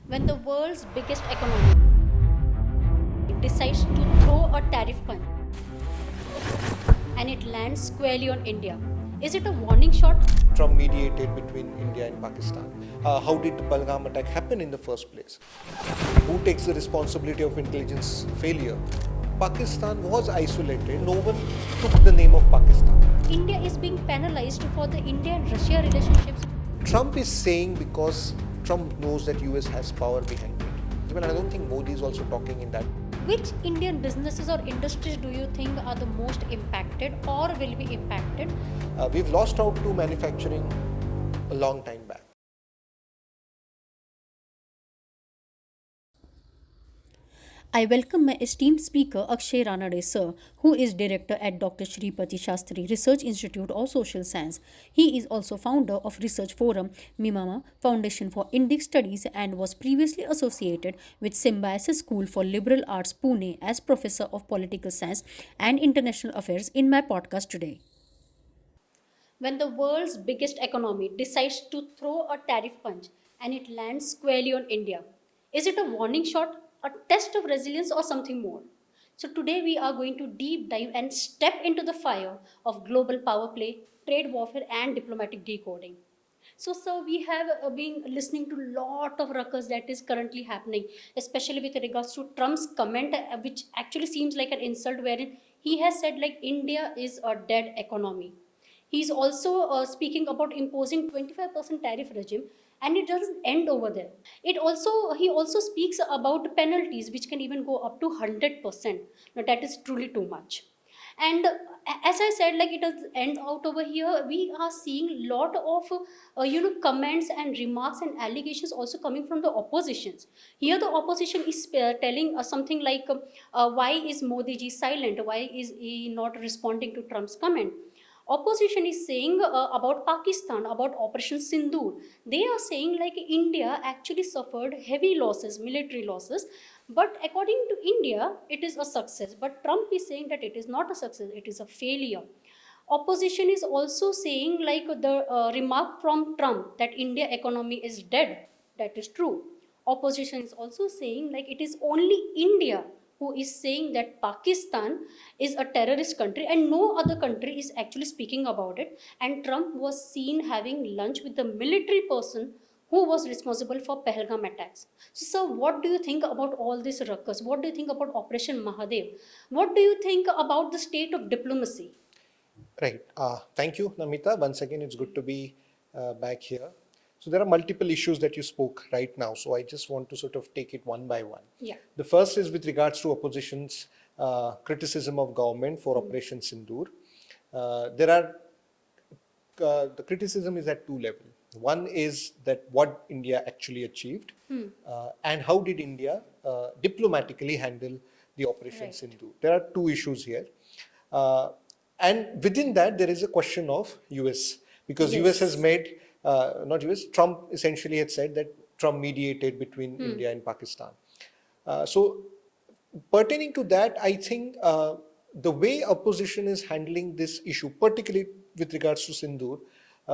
When the world's biggest economy decides to throw a tariff punch and it lands squarely on India, is it a warning shot? Trump mediated between India and Pakistan. How did the Pahalgam attack happen in the first place? Who takes the responsibility of intelligence failure? Pakistan was isolated. No one took the name of Pakistan. India is being penalized for the India and Russia relationships. Trump is saying because Trump knows that US has power behind it. Even I don't think Modi is also talking in that. Which Indian businesses or industries do you think are the most impacted or will be impacted? We've lost out to manufacturing a long time back. I welcome my esteemed speaker Akshay Ranade Sir, who is director at Dr. Shripati Shastri Research Institute of Social Science. He is also founder of research forum Mimamsa Foundation for Indic Studies and was previously associated with Symbiosis School for Liberal Arts Pune as professor of political science and international affairs in my podcast today. When the world's biggest economy decides to throw a tariff punch and it lands squarely on India, is it a warning shot, a test of resilience, or something more? So, today we are going to deep dive and step into the fire of global power play, trade warfare, and diplomatic decoding. So, sir, we have been listening to a lot of ruckus that is currently happening, especially with regards to Trump's comment, which actually seems like an insult, wherein he has said like India is a dead economy. He's also speaking about imposing 25% tariff regime, and it doesn't end over there. He also speaks about penalties which can even go up to 100%. Now that is truly too much. And as I said, like it does end out over here. We are seeing lot of comments and remarks and allegations also coming from the oppositions. Here, the opposition is telling something like, "Why is Modi ji silent? Why is he not responding to Trump's comment?" Opposition is saying about Pakistan, about Operation Sindoor. They are saying like India actually suffered heavy losses, military losses, but according to India it is a success, but Trump is saying that it is not a success, it is a failure. Opposition is also saying like the remark from Trump that India economy is dead, that is true. Opposition is also saying like it is only India who is saying that Pakistan is a terrorist country and no other country is actually speaking about it. And Trump was seen having lunch with the military person who was responsible for Pahalgam attacks. So, sir, what do you think about all this ruckus? What do you think about Operation Mahadev? What do you think about the state of diplomacy? Right. Thank you, Namita. Once again, it's good to be back here. So there are multiple issues that you spoke right now. So I just want to sort of take it one by one. Yeah. The first is with regards to opposition's criticism of government for Operation Sindoor. There are the criticism is at two levels. One is that what India actually achieved, and how did India diplomatically handle the Operation Right. Sindoor. There are two issues here. Uh, and within that, there is a question of US, because US has Yes. made, not US, Trump essentially had said that Trump mediated between India and Pakistan. So pertaining to that, I think the way opposition is handling this issue, particularly with regards to Sindoor,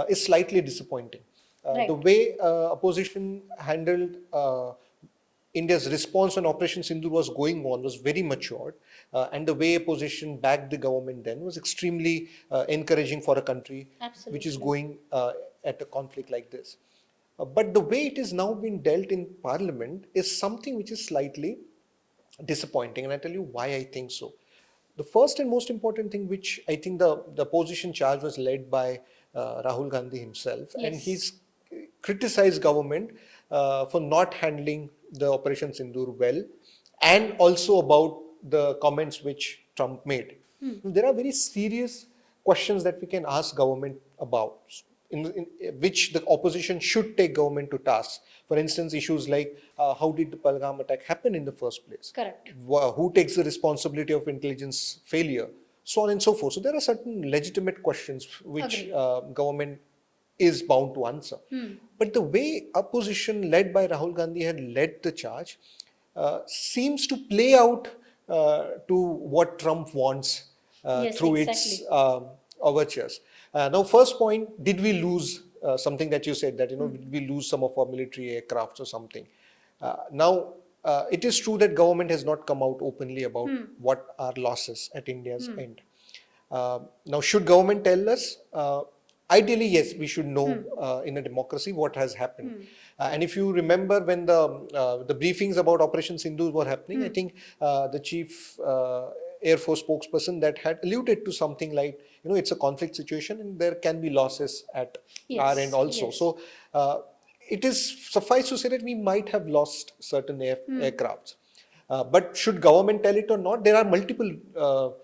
is slightly disappointing. Right. The way opposition handled India's response when Operation Sindoor was going on was very matured, and the way opposition backed the government then was extremely encouraging for a country which is Absolutely. going at a conflict like this. But the way it is now being dealt in Parliament is something which is slightly disappointing, and I tell you why I think so. The first and most important thing, which I think the opposition charge was led by Rahul Gandhi himself, and Yes. he's criticized government for not handling the Operation Sindoor well, and also about the comments which Trump made. There are very serious questions that we can ask government about, in which the opposition should take government to task. For instance, issues like how did the Pahalgam attack happen in the first place? Correct. Who takes the responsibility of intelligence failure? So on and so forth. So there are certain legitimate questions which Agree. government is bound to answer. But the way opposition led by Rahul Gandhi had led the charge seems to play out to what Trump wants Yes, through exactly. its overtures. Now, first point, did we lose something that you said that, did we lose some of our military aircrafts or something? Now, it is true that government has not come out openly about what are losses at India's end. Now, should government tell us? Ideally, yes, we should know in a democracy what has happened. And if you remember when the briefings about Operation Sindoor were happening, I think the chief Air Force spokesperson that had alluded to something like, it's a conflict situation and there can be losses at our end also. Yes. So it is suffice to say that we might have lost certain aircrafts. But should government tell it or not? There are multiple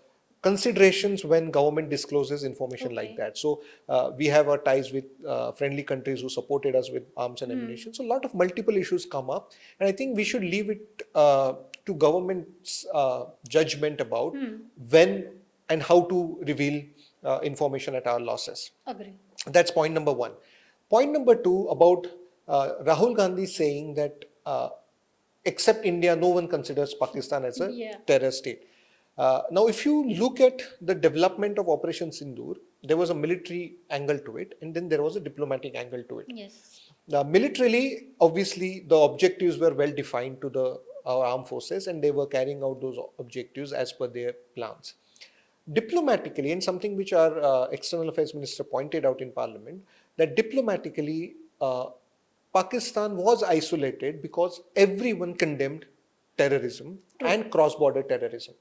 considerations when government discloses information like that. So we have our ties with friendly countries who supported us with arms and ammunition. So a lot of multiple issues come up, and I think we should leave it to government's judgment about when and how to reveal information at our losses. Agree. That's point number one. Point number two, about Rahul Gandhi saying that except India, no one considers Pakistan as a terror state. Now, if you look at the development of Operation Sindoor, there was a military angle to it, and then there was a diplomatic angle to it. Yes. Militarily, obviously, the objectives were well defined to our armed forces, and they were carrying out those objectives as per their plans. Diplomatically, and something which our External Affairs Minister pointed out in Parliament, that diplomatically, Pakistan was isolated because everyone condemned terrorism and cross-border terrorism.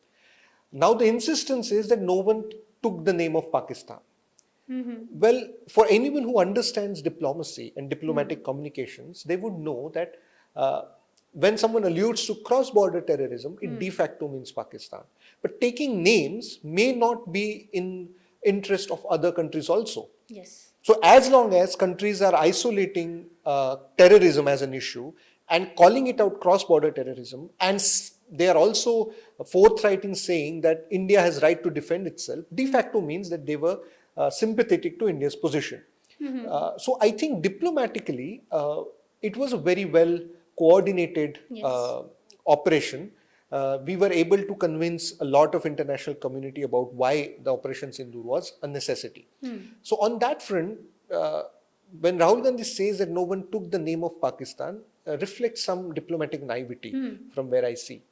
Now the insistence is that no one took the name of Pakistan. Well, for anyone who understands diplomacy and diplomatic communications, they would know that when someone alludes to cross-border terrorism, it de facto means Pakistan. But taking names may not be in interest of other countries also. Yes. So as long as countries are isolating terrorism as an issue and calling it out cross-border terrorism, and they are also forthright in saying that India has right to defend itself, de facto means that they were sympathetic to India's position. So I think diplomatically, it was a very well coordinated operation. We were able to convince a lot of international community about why the Operation Sindoor was a necessity. So on that front, when Rahul Gandhi says that no one took the name of Pakistan, reflects some diplomatic naivety from where I see.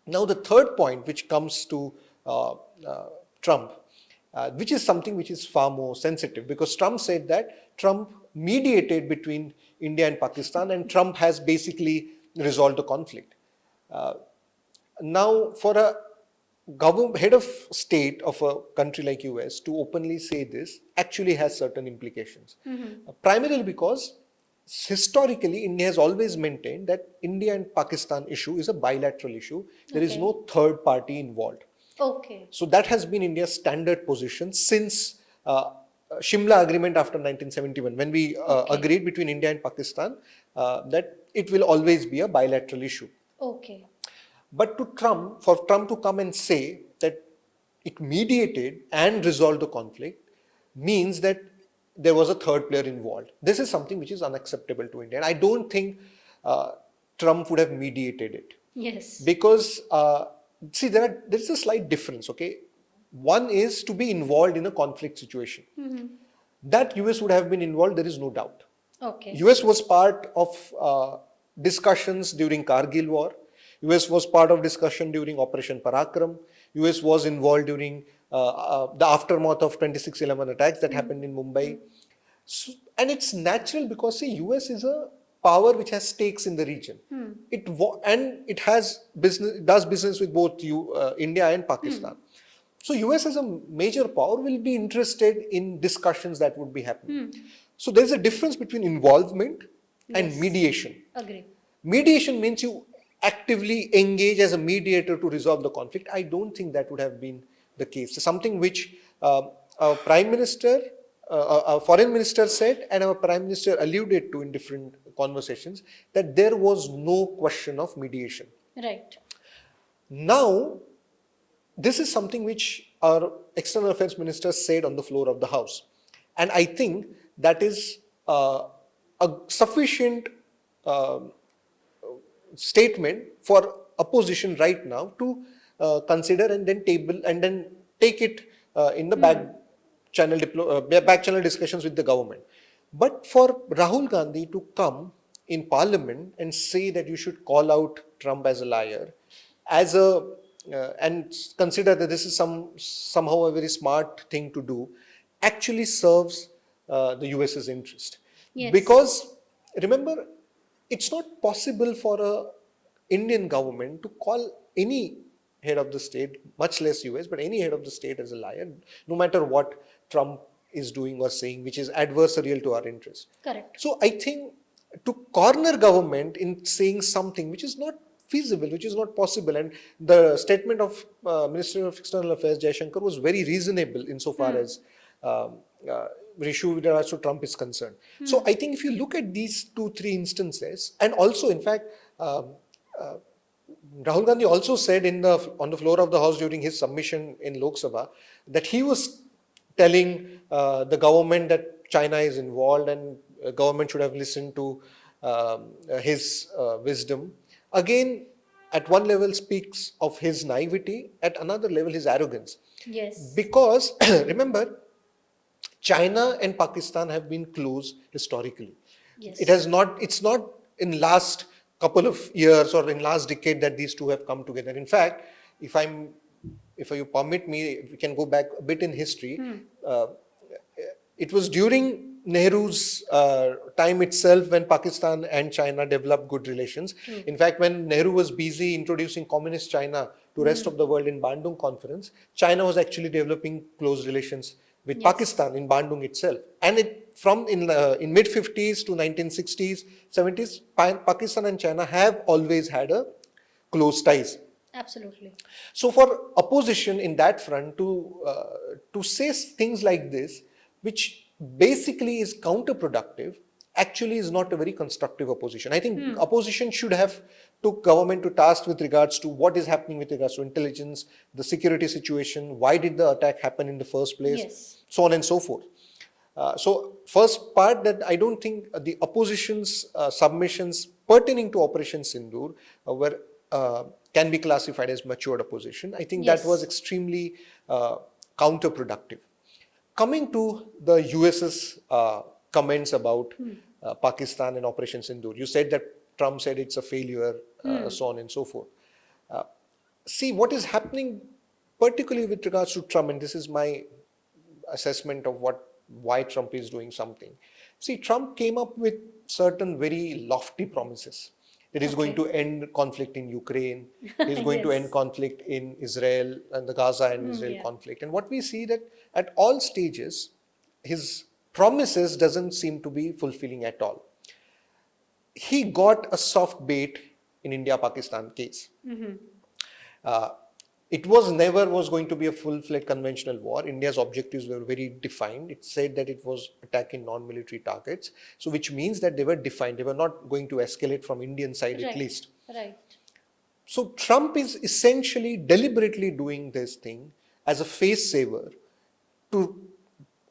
Now the third point, which comes to Trump, which is something which is far more sensitive, because Trump said that Trump mediated between India and Pakistan, and Trump has basically resolved the conflict. Now, for a head of state of a country like US to openly say this actually has certain implications. Primarily because historically India has always maintained that India and Pakistan issue is a bilateral issue. There is no third party involved. Okay. So that has been India's standard position since Shimla Agreement after 1971, when we agreed between India and Pakistan that it will always be a bilateral issue. Okay. But for Trump to come and say that it mediated and resolved the conflict means that there was a third player involved. This is something which is unacceptable to India. And I don't think Trump would have mediated it. Yes. Because, see, there's a slight difference, okay? One is to be involved in a conflict situation. That US would have been involved, there is no doubt. Okay. US was part of discussions during Kargil war. US was part of discussion during Operation Parakram. US was involved during the aftermath of 26/11 attacks that happened in Mumbai. So, and it's natural because, see, US is a power which has stakes in the region. It does business with both India and Pakistan. So US as a major power will be interested in discussions that would be happening. So there's a difference between involvement and mediation. Agree. Mediation means you actively engage as a mediator to resolve the conflict. I don't think that would have been the case. Something which our Prime Minister, our Foreign Minister said, and our Prime Minister alluded to in different conversations, that there was no question of mediation. Right. Now, this is something which our External Affairs Minister said on the floor of the House. And I think that is a sufficient statement for opposition right now to consider and then take it in the back channel discussions with the government. But for Rahul Gandhi to come in parliament and say that you should call out Trump as a liar, as a and consider that this is somehow a very smart thing to do, actually serves the US's interest. Yes. Because remember, it's not possible for a Indian government to call any head of the state, much less US, but any head of the state as a liar, no matter what Trump is doing or saying, which is adversarial to our interest. Correct. So I think to corner government in saying something which is not feasible, which is not possible, and the statement of Minister of External Affairs Jaishankar was very reasonable insofar as issue with regards to Trump is concerned. So I think if you look at these 2-3 instances, and also in fact, Rahul Gandhi also said on the floor of the House during his submission in Lok Sabha that he was telling the government that China is involved and government should have listened to his wisdom. Again, at one level speaks of his naivety, at another level his arrogance. Yes. Because remember, China and Pakistan have been close historically. Yes. It's not in last couple of years or in last decade that these two have come together. In fact, if you permit me, we can go back a bit in history. It was during Nehru's time itself when Pakistan and China developed good relations. In fact, when Nehru was busy introducing communist China to rest of the world in Bandung conference, China was actually developing close relations with Pakistan in Bandung itself. And in mid 50s to 1960s, 70s, Pakistan and China have always had a close ties. Absolutely. So for opposition in that front to say things like this, which basically is counterproductive, actually is not a very constructive opposition. I think opposition should have took government to task with regards to what is happening with regards to intelligence, the security situation, why did the attack happen in the first place, so on and so forth. So first part, that I don't think the opposition's submissions pertaining to Operation Sindoor can be classified as matured opposition. I think that was extremely counterproductive. Coming to the US's comments about Pakistan and Operation Sindoor, you said that Trump said it's a failure, so on and so forth. See, what is happening, particularly with regards to Trump, and this is my assessment of why Trump is doing something. See, Trump came up with certain very lofty promises. It is going to end conflict in Ukraine. It is going to end conflict in Israel and the Gaza and Israel conflict. And what we see that at all stages, his promises doesn't seem to be fulfilling at all. He got a soft bait in India-Pakistan case. It was never going to be a full-fledged conventional war. India's objectives were very defined. It said that it was attacking non-military targets. So which means that they were defined. They were not going to escalate from Indian side at least. Right. So Trump is essentially deliberately doing this thing as a face saver to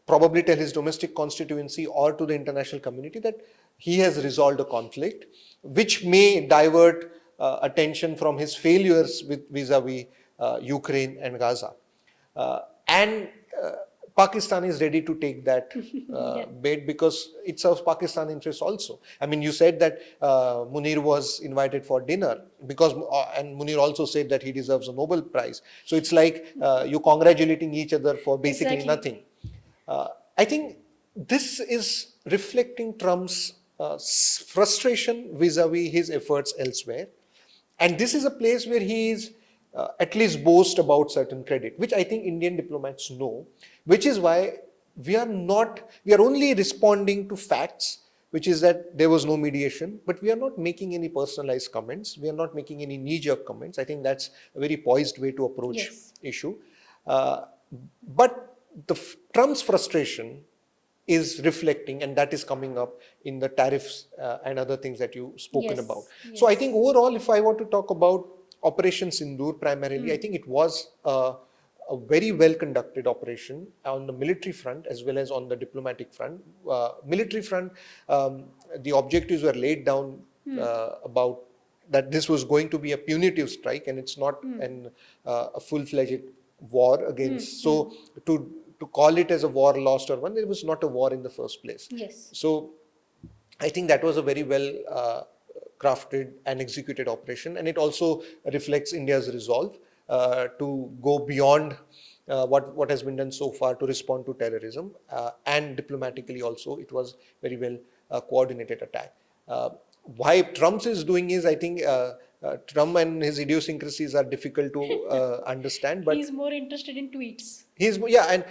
probably tell his domestic constituency or to the international community that he has resolved a conflict, which may divert attention from his failures vis-a-vis Ukraine and Gaza. And Pakistan is ready to take that bait because it serves Pakistan interests also. I mean, you said that Munir was invited for dinner because, and Munir also said that he deserves a Nobel Prize. So it's like you congratulating each other for basically nothing. I think this is reflecting Trump's frustration vis-a-vis his efforts elsewhere. And this is a place where he is at least boast about certain credit, which I think Indian diplomats know, which is why we are only responding to facts, which is that there was no mediation, but we are not making any personalized comments. We are not making any knee-jerk comments. I think that's a very poised way to approach issue. But Trump's frustration is reflecting, and that is coming up in the tariffs and other things that you've spoken about. So I think overall, if I want to talk about Operation Sindoor primarily, I think it was a very well conducted operation on the military front as well as on the diplomatic front. Military front, the objectives were laid down about that this was going to be a punitive strike and it's not a full-fledged war against. So to call it as a war lost or won, it was not a war in the first place. So I think that was a very well crafted and executed operation, and it also reflects India's resolve to go beyond what has been done so far to respond to terrorism, and diplomatically also it was very well coordinated attack. Uh, why Trump is doing is, I think, Trump and his idiosyncrasies are difficult to understand, but He's more interested in tweets. he's, yeah,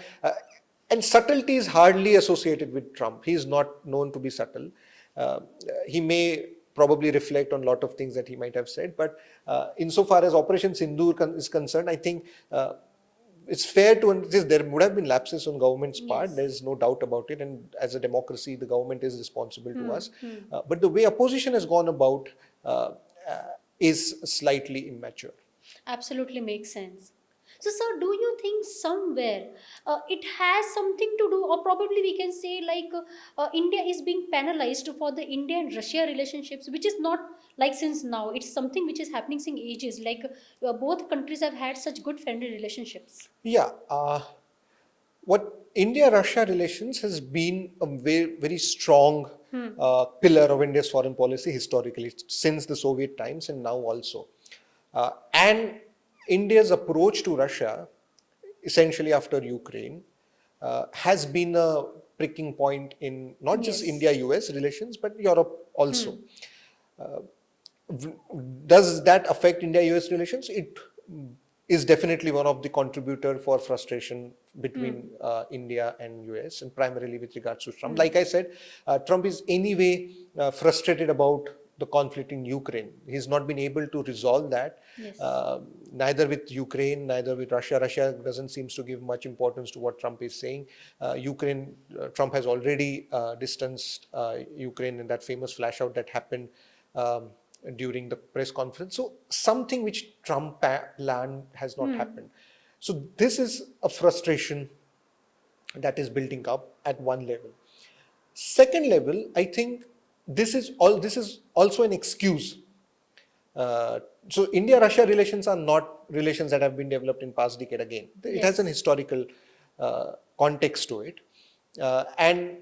and subtlety is hardly associated with Trump. He is not known to be subtle. Uh, he may probably reflect on a lot of things that he might have said, but insofar as Operation Sindoor is concerned, I think it's fair to understand there would have been lapses on government's part. Yes. There is no doubt about it, and as a democracy, the government is responsible to us. But the way opposition has gone about uh, uh, is slightly immature. Absolutely makes sense. So, sir, do you think somewhere it has something to do, or probably we can say like India is being penalized for the India and Russia relationships, which is not like since now. It's something which is happening since ages. Like both countries have had such good friendly relationships. Yeah, what India-Russia relations has been a very, very strong pillar of India's foreign policy historically, since the Soviet times and now also. And India's approach to Russia, essentially after Ukraine, has been a pricking point in not just Yes. India-US relations, but Europe also. Does that affect India-US relations? It is definitely one of the contributor for frustration between India and US, and primarily with regards to Trump. Like I said, Trump is anyway frustrated about the conflict in Ukraine. He's not been able to resolve that, Yes. neither with Ukraine, neither with Russia. Russia doesn't seem to give much importance to what Trump is saying. Ukraine, Trump has already distanced Ukraine in that famous flash out that happened during the press conference. So something which Trump planned has not happened. So this is a frustration that is building up at one level. Second level, I think this is also an excuse. So India-Russia relations are not relations that have been developed in past decade again. It has an Yes. historical context to it. And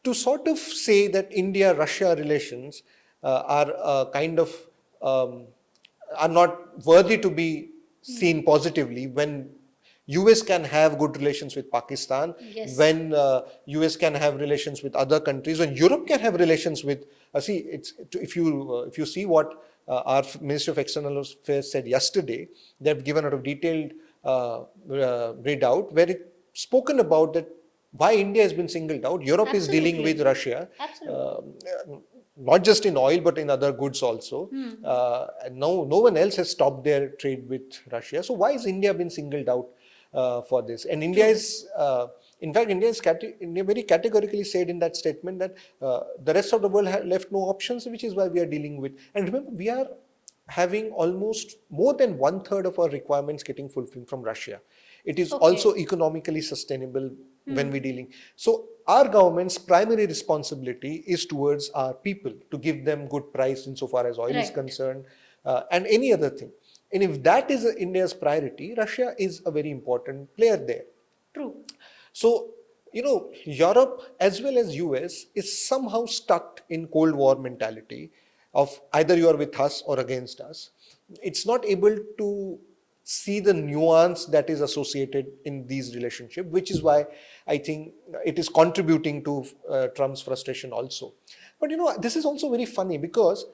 to sort of say that India-Russia relations are kind of are not worthy to be seen positively when US can have good relations with Pakistan, Yes. when US can have relations with other countries, when Europe can have relations with. See, if you see what our Minister of External Affairs said yesterday, they've given out a detailed readout where it spoken about that why India has been singled out. Europe is dealing with Absolutely. Russia, Absolutely. not just in oil but in other goods also. And no one else has stopped their trade with Russia. So why is India been singled out for this? And India is, in fact, India very categorically said in that statement that the rest of the world left no options, which is why we are dealing with. And remember, we are having almost more than 1/3 of our requirements getting fulfilled from Russia. It is Okay. also economically sustainable when we're dealing. So our government's primary responsibility is towards our people to give them good price insofar as oil is Right. concerned, and any other thing. And if that is India's priority, Russia is a very important player there. True. So, Europe as well as US is somehow stuck in Cold War mentality of either you are with us or against us. It's not able to see the nuance that is associated in these relationships, which is why I think it is contributing to Trump's frustration also. But this is also very funny because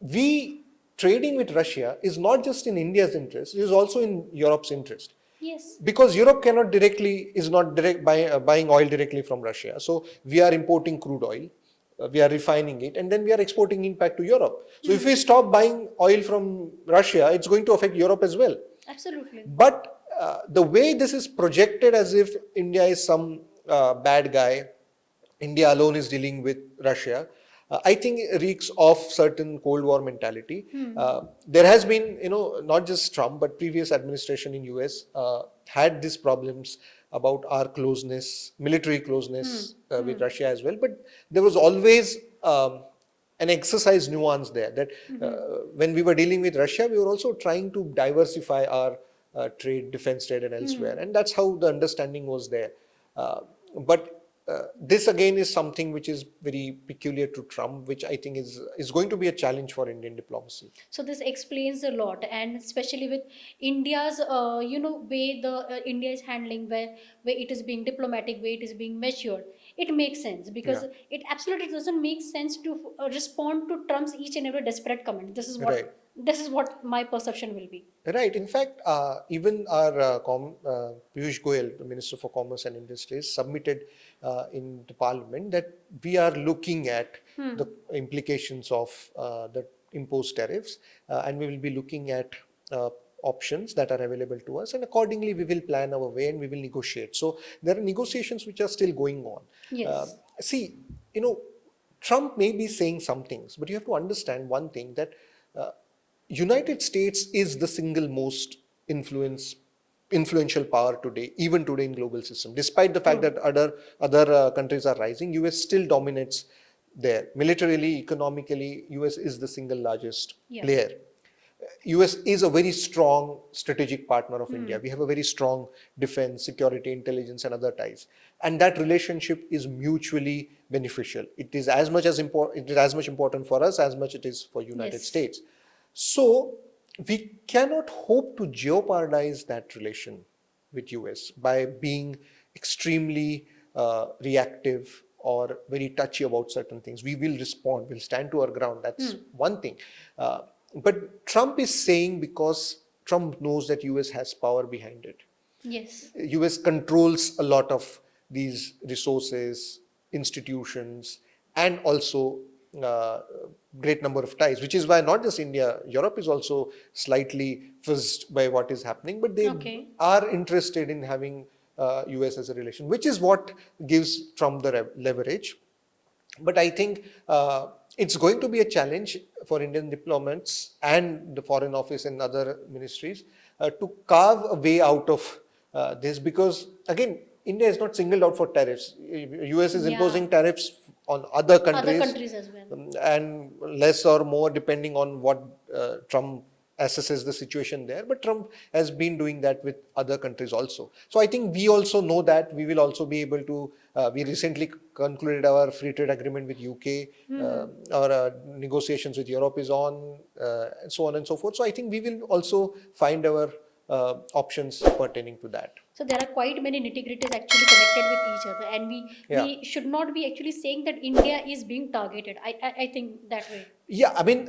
we trading with Russia is not just in India's interest, it is also in Europe's interest. Yes. Because Europe is not buying oil directly from Russia. So we are importing crude oil, we are refining it, and then we are exporting it back to Europe. So if we stop buying oil from Russia, it's going to affect Europe as well. Absolutely. But the way this is projected as if India is some bad guy, India alone is dealing with Russia, I think it reeks of certain Cold War mentality. There has been, not just Trump, but previous administration in US had these problems about our closeness, military closeness with Russia as well. But there was always an exercise nuance there that when we were dealing with Russia, we were also trying to diversify our trade, defense trade, and elsewhere. And that's how the understanding was there. But this again is something which is very peculiar to Trump, which I think is going to be a challenge for Indian diplomacy. So this explains a lot, and especially with India's, way the India is handling, where it is being diplomatic, where it is being measured. It makes sense because Yeah. it absolutely doesn't make sense to respond to Trump's each and every desperate comment. Right. This is what my perception will be. Right. In fact, even our Piyush Goel, the Minister for Commerce and Industries, submitted in the Parliament that we are looking at the implications of the imposed tariffs, and we will be looking at options that are available to us, and accordingly we will plan our way and we will negotiate. So there are negotiations which are still going on. Yes. See, you know, Trump may be saying some things, but you have to understand one thing, that uh, United States is the single most influential power today, even today in global system. Despite the fact that other countries are rising, US still dominates there. Militarily, economically, US is the single largest player. US is a very strong strategic partner of India. We have a very strong defense, security, intelligence, and other ties, and that relationship is mutually beneficial. It is as much as important. It is as much important for us as much it is for United States. So we cannot hope to jeopardize that relation with US by being extremely reactive or very touchy about certain things. We will respond, we'll stand to our ground. That's one thing. But Trump is saying because Trump knows that US has power behind it. Yes. US controls a lot of these resources, institutions, and also uh, great number of ties, which is why not just India, Europe is also slightly fuzzed by what is happening, but they are interested in having US as a relation, which is what gives Trump the leverage. But I think it's going to be a challenge for Indian diplomats and the Foreign Office and other ministries to carve a way out of this, because again, India is not singled out for tariffs. US is imposing tariffs on other countries As well. and less or more depending on what Trump assesses the situation there. But Trump has been doing that with other countries also. So I think we also know that we will also be able to. We recently concluded our free trade agreement with UK. Our negotiations with Europe is on, and so on and so forth. So I think we will also find our options pertaining to that. So there are quite many nitty-gritties actually connected with each other, and we should not be actually saying that India is being targeted. I think that way. Yeah, I mean,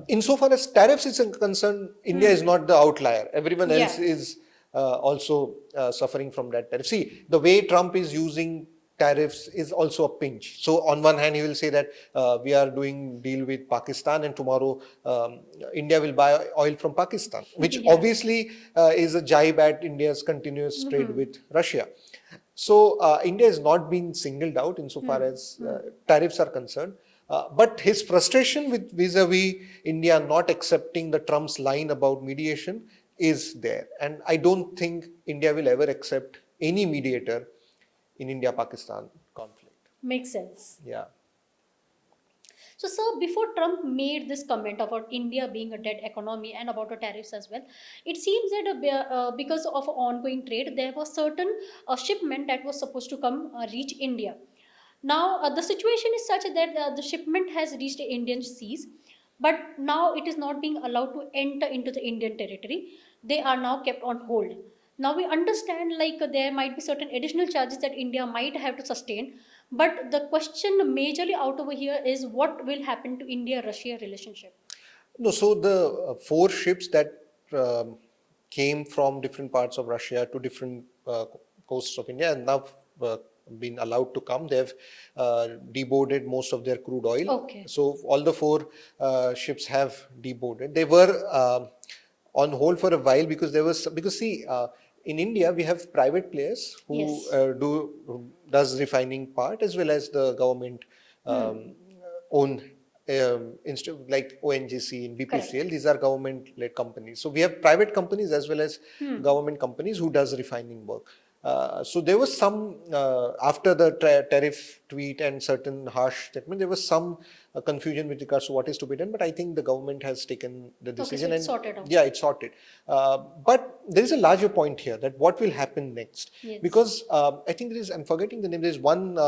insofar as tariffs is concerned, India is not the outlier. Everyone else is also suffering from that tariff. See, the way Trump is using tariffs is also a pinch. So on one hand, he will say that we are doing deal with Pakistan, and tomorrow India will buy oil from Pakistan, which obviously is a jibe at India's continuous trade with Russia. So India is not being singled out insofar as tariffs are concerned. But his frustration with vis-a-vis India not accepting the Trump's line about mediation is there. And I don't think India will ever accept any mediator in India-Pakistan conflict. Makes sense. Yeah. So, sir, before Trump made this comment about India being a dead economy and about the tariffs as well, it seems that because of ongoing trade, there was certain shipment that was supposed to come reach India. Now, the situation is such that the shipment has reached Indian seas, but now it is not being allowed to enter into the Indian territory. They are now kept on hold. Now we understand like there might be certain additional charges that India might have to sustain, but the question majorly out over here is what will happen to India-Russia relationship. No, so the four ships that came from different parts of Russia to different coasts of India and now been allowed to come. They've deboarded most of their crude oil. Okay. So all the four ships have deboarded. They were on hold for a while because there was because see. In India, we have private players who who does refining part as well as the government own like ONGC and BPCL. These are government-led companies. So we have private companies as well as government companies who does refining work. So there was some, after the tariff tweet and certain harsh statement, there was some confusion with regards to what is to be done. But I think the government has taken the decision, so it's and sorted out. yeah, it's sorted. But there is a larger point here, that what will happen next, Yes. because I think there is, I'm forgetting the name. There is one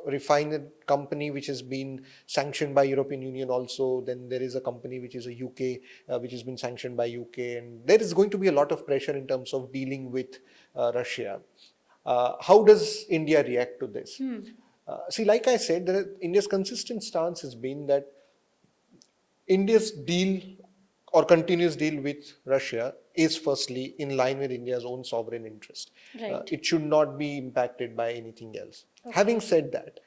refined company which has been sanctioned by European Union also. Then there is a company which is a UK, which has been sanctioned by UK, and there is going to be a lot of pressure in terms of dealing with Russia. How does India react to this? See, like I said, India's consistent stance has been that India's deal or continuous deal with Russia is firstly in line with India's own sovereign interest. Right. It should not be impacted by anything else. Having said that,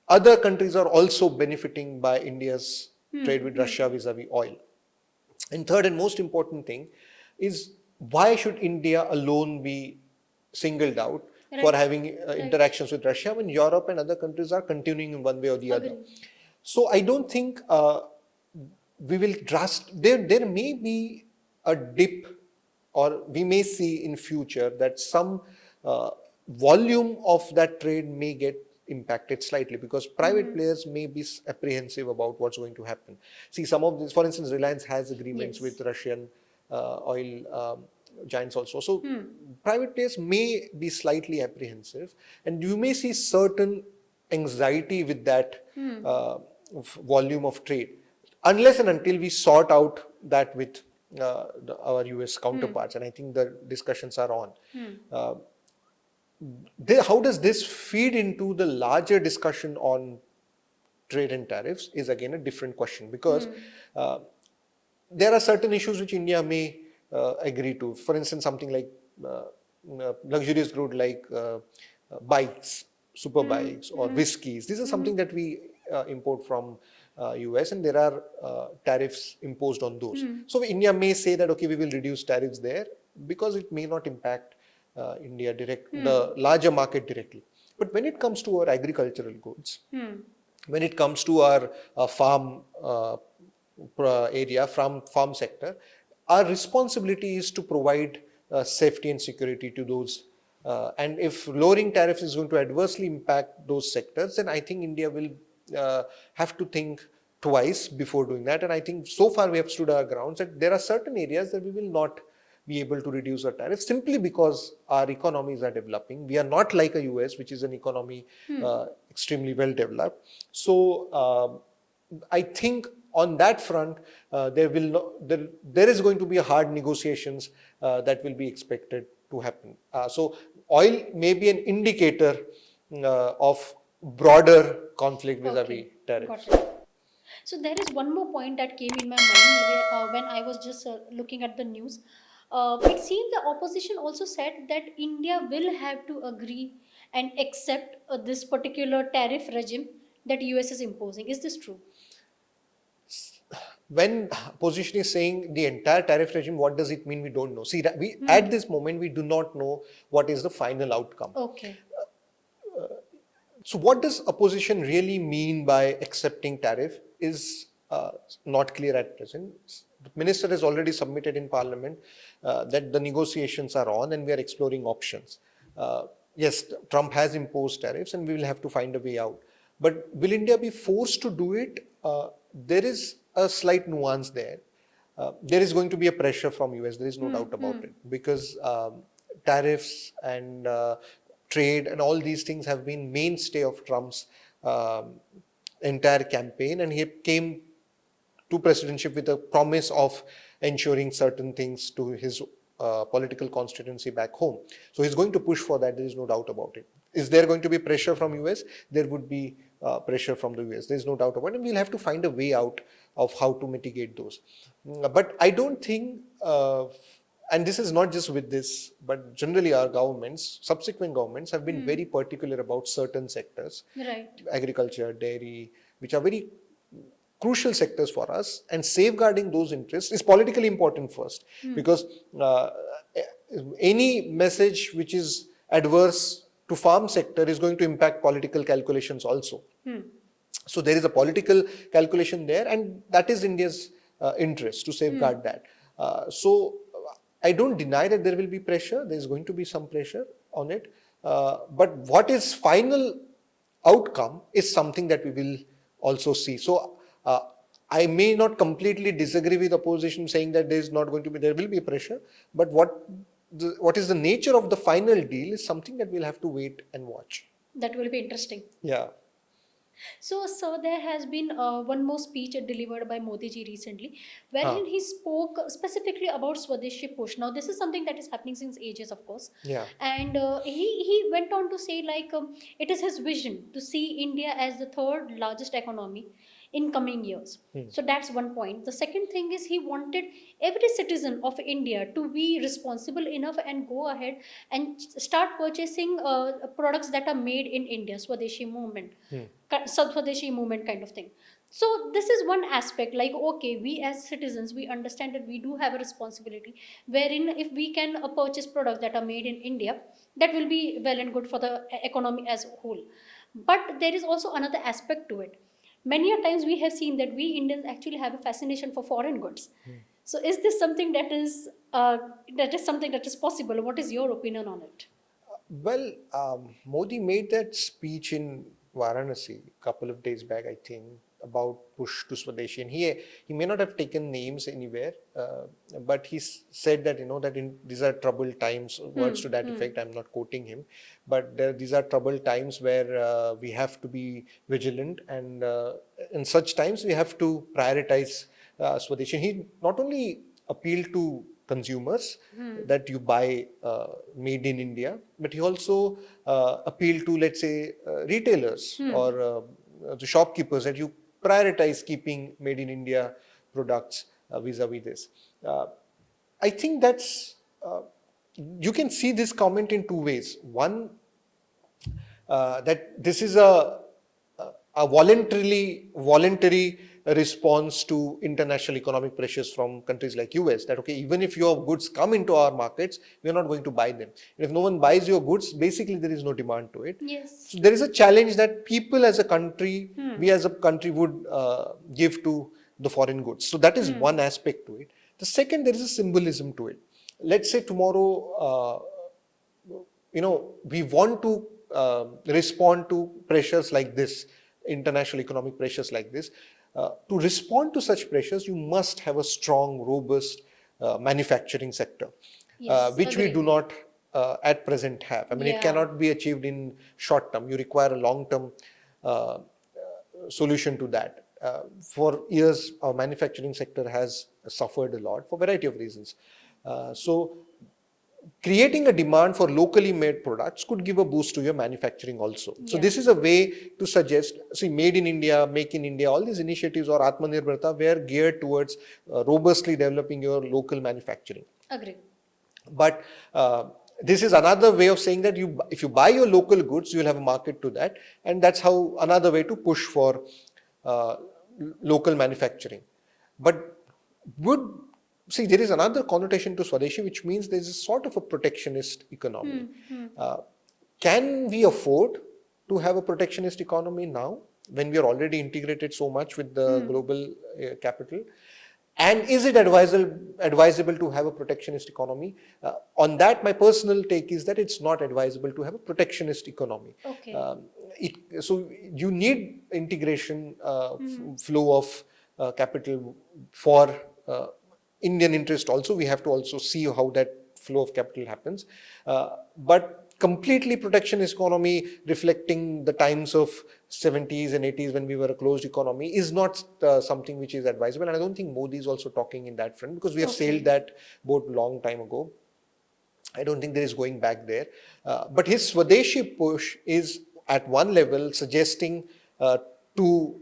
other countries are also benefiting by India's trade with Russia vis-a-vis oil. And third and most important thing is, why should India alone be singled out for having interactions with Russia when Europe and other countries are continuing in one way or the other? So I don't think we will there may be a dip, or we may see in future that some volume of that trade may get impacted slightly, because private players may be apprehensive about what's going to happen. See, some of these, for instance, Reliance has agreements with Russian oil giants also. So private players may be slightly apprehensive, and you may see certain anxiety with that volume of trade, unless and until we sort out that with our US counterparts. And I think the discussions are on. How does this feed into the larger discussion on trade and tariffs is again a different question, because there are certain issues which India may agree to. For instance, something like luxurious goods like bikes, super bikes, or whiskeys. These are something that we import from US, and there are tariffs imposed on those. So India may say that, okay, we will reduce tariffs there because it may not impact India the larger market directly. But when it comes to our agricultural goods, when it comes to our farm area, from farm sector, our responsibility is to provide safety and security to those. And if lowering tariffs is going to adversely impact those sectors, then I think India will have to think twice before doing that. And I think so far we have stood our grounds that there are certain areas that we will not be able to reduce our tariffs, simply because our economies are developing. We are not like a US, which is an economy extremely well developed. So I think on that front, there is going to be a hard negotiations that will be expected to happen. So oil may be an indicator of broader conflict vis-a-vis tariffs. So there is one more point that came in my mind when I was just looking at the news. It seems the opposition also said that India will have to agree and accept this particular tariff regime that US is imposing. Is this true? When opposition is saying the entire tariff regime, what does it mean? We don't know. See, at this moment, we do not know what is the final outcome. Okay. So what does opposition really mean by accepting tariff is not clear at present. The minister has already submitted in parliament that the negotiations are on and we are exploring options. Yes, Trump has imposed tariffs and we will have to find a way out. But will India be forced to do it? There is a slight nuance there. There is going to be a pressure from US, there is no doubt about it, because tariffs and trade and all these things have been mainstay of Trump's entire campaign, and he came to presidency with a promise of ensuring certain things to his political constituency back home. So he's going to push for that, there is no doubt about it. Is there going to be pressure from US? There would be pressure from the US, there is no doubt about it, and we'll have to find a way out of how to mitigate those. But I don't think, and this is not just with this, but generally our governments, subsequent governments have been very particular about certain sectors, right, agriculture, dairy, which are very crucial sectors for us, and safeguarding those interests is politically important first, because any message which is adverse to farm sector is going to impact political calculations also. So there is a political calculation there, and that is India's interest to safeguard that. So I don't deny that there will be pressure. There is going to be some pressure on it. But what is final outcome is something that we will also see. So I may not completely disagree with opposition saying that there will be pressure. But what is the nature of the final deal is something that we'll have to wait and watch. That will be interesting. Yeah. So, sir, there has been one more speech delivered by Modi ji recently, wherein he spoke specifically about Swadeshi push. Now, this is something that is happening since ages, of course. Yeah. And he went on to say, like, it is his vision to see India as the third largest economy in coming years. So that's one point. The second thing is he wanted every citizen of India to be responsible enough and go ahead and start purchasing products that are made in India, Swadeshi movement, Swadeshi movement kind of thing. So this is one aspect, like, okay, we as citizens, we understand that we do have a responsibility, wherein if we can purchase products that are made in India, that will be well and good for the economy as a whole. But there is also another aspect to it. Many a times we have seen that we Indians actually have a fascination for foreign goods. So is this something that is something that is possible? What is your opinion on it? Well, Modi made that speech in Varanasi a couple of days back, I think, about push to Swadeshi. And he may not have taken names anywhere, but he said that, these are troubled times, words to that effect. I'm not quoting him, but these are troubled times where we have to be vigilant, and in such times we have to prioritize Swadeshi. He not only appealed to consumers that you buy made in India, but he also appealed to, let's say, retailers or the shopkeepers that you prioritize keeping made in India products vis-a-vis this. I think you can see this comment in two ways. One, that this is a voluntary response to international economic pressures from countries like US, that okay, even if your goods come into our markets, we are not going to buy them. And if no one buys your goods, basically there is no demand to it. Yes. So there is a challenge that people as a country, we as a country would give to the foreign goods. So that is one aspect to it. The second, there is a symbolism to it. Let's say tomorrow, we want to respond to pressures like this, international economic pressures like this. To respond to such pressures, you must have a strong, robust manufacturing sector, which we do not at present have. I mean, it cannot be achieved in short term. You require a long-term solution to that. For years, our manufacturing sector has suffered a lot for a variety of reasons. So creating a demand for locally made products could give a boost to your manufacturing also. So this is a way to suggest, see, made in India, make in India, all these initiatives or Atmanirbharta were geared towards robustly developing your local manufacturing. Agree. But this is another way of saying that if you buy your local goods, you will have a market to that. And that's how another way to push for local manufacturing. But see, there is another connotation to Swadeshi, which means there is a sort of a protectionist economy. Can we afford to have a protectionist economy now, when we are already integrated so much with the global capital? And is it advisable to have a protectionist economy? On that, my personal take is that it's not advisable to have a protectionist economy. Okay. So you need integration, flow of capital for Indian interest also. We have to also see how that flow of capital happens. But completely protectionist economy reflecting the times of 70s and 80s when we were a closed economy is not something which is advisable. And I don't think Modi is also talking in that front, because we have sailed that boat long time ago. I don't think there is going back there. But his Swadeshi push is at one level suggesting to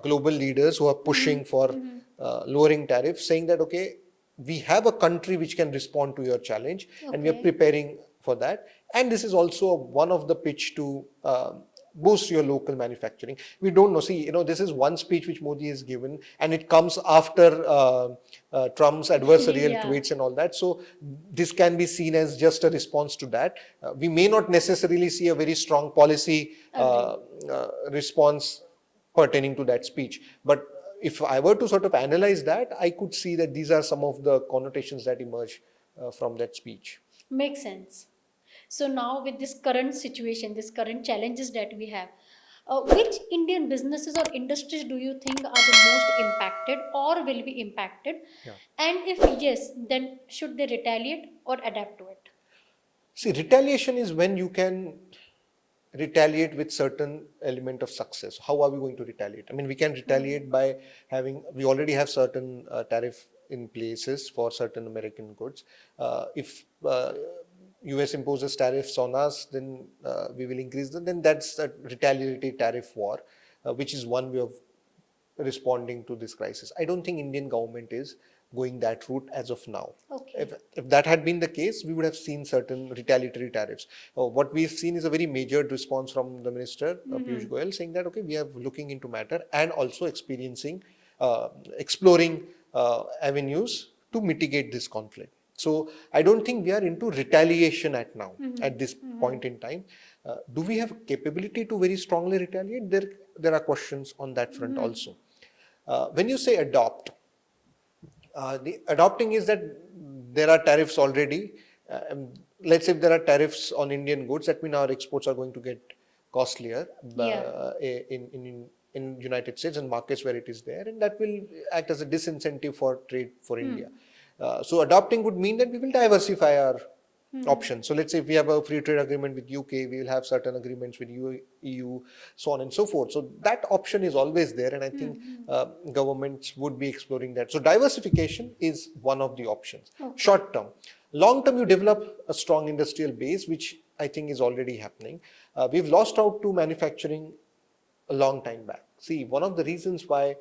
global leaders who are pushing for lowering tariffs, saying that, okay, we have a country which can respond to your challenge, and we are preparing for that. And this is also one of the pitch to boost your local manufacturing. We don't know. See, this is one speech which Modi has given, and it comes after Trump's adversarial tweets and all that. So this can be seen as just a response to that. We may not necessarily see a very strong policy response pertaining to that speech. But if I were to sort of analyze that, I could see that these are some of the connotations that emerge from that speech. Makes sense. So now with this current situation, this current challenges that we have, which Indian businesses or industries do you think are the most impacted or will be impacted? Yeah. And if yes, then should they retaliate or adapt to it? See, retaliation is when you can retaliate with certain element of success. How are we going to retaliate? I mean, we can retaliate by we already have certain tariff in places for certain American goods. If US imposes tariffs on us, then we will increase them. Then that's a retaliatory tariff war, which is one way of responding to this crisis. I don't think Indian government is going that route as of now. Okay. If that had been the case, we would have seen certain retaliatory tariffs. What we've seen is a very measured response from the minister, Piyush Goel, saying that, okay, we are looking into matter and also exploring avenues to mitigate this conflict. So I don't think we are into retaliation at this point in time. Do we have capability to very strongly retaliate? There are questions on that front also. When you say adopt, the adopting is that there are tariffs already. Let's say if there are tariffs on Indian goods, that means our exports are going to get costlier in United States and markets where it is there, and that will act as a disincentive for trade for India. So adopting would mean that we will diversify our options. So let's say if we have a free trade agreement with UK, we will have certain agreements with EU, so on and so forth. So that option is always there, and I think governments would be exploring that. So diversification is one of the options. Okay. Short term. Long term, you develop a strong industrial base, which I think is already happening. We've lost out to manufacturing a long time back. See, one of the reasons why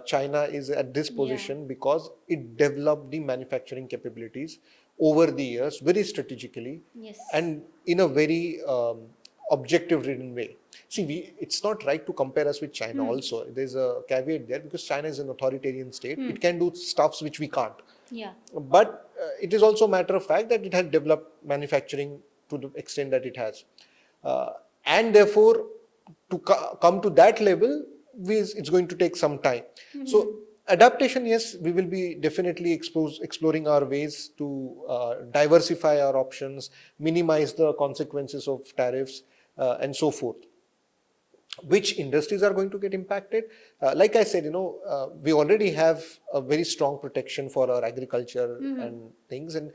China is at this position because it developed the manufacturing capabilities over the years very strategically and in a very objective ridden way. See, it's not right to compare us with China also. There's a caveat there because China is an authoritarian state. It can do stuffs which we can't. Yeah. But it is also a matter of fact that it has developed manufacturing to the extent that it has. And therefore, to come to that level, it's going to take some time. So adaptation, yes, we will be definitely exploring our ways to diversify our options, minimize the consequences of tariffs, and so forth. Which industries are going to get impacted? Like I said, we already have a very strong protection for our agriculture and things. And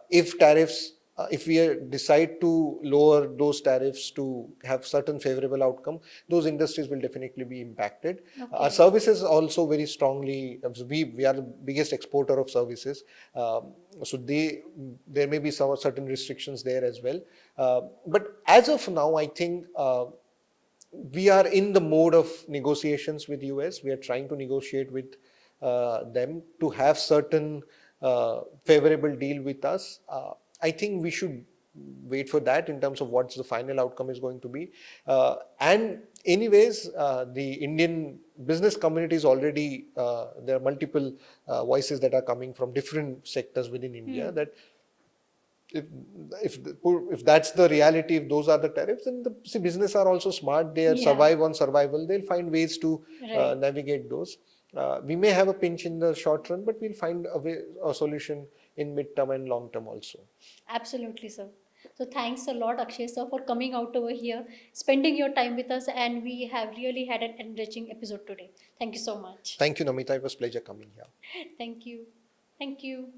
if we decide to lower those tariffs to have certain favorable outcome, those industries will definitely be impacted. Okay. Our services also very strongly, we are the biggest exporter of services. So there may be some certain restrictions there as well. But as of now, I think we are in the mode of negotiations with US. We are trying to negotiate with them to have certain favorable deal with us. I think we should wait for that in terms of what the final outcome is going to be. And anyways, the Indian business community is already, there are multiple voices that are coming from different sectors within India that if that's the reality, if those are the tariffs, then the business are also smart. They survive on survival. They'll find ways to navigate those. We may have a pinch in the short run, but we'll find a solution in mid-term and long-term also. Absolutely, sir. So thanks a lot, Akshay sir, for coming out over here, spending your time with us, and we have really had an enriching episode today. Thank you so much. Thank you, Namita. It was a pleasure coming here. Thank you. Thank you.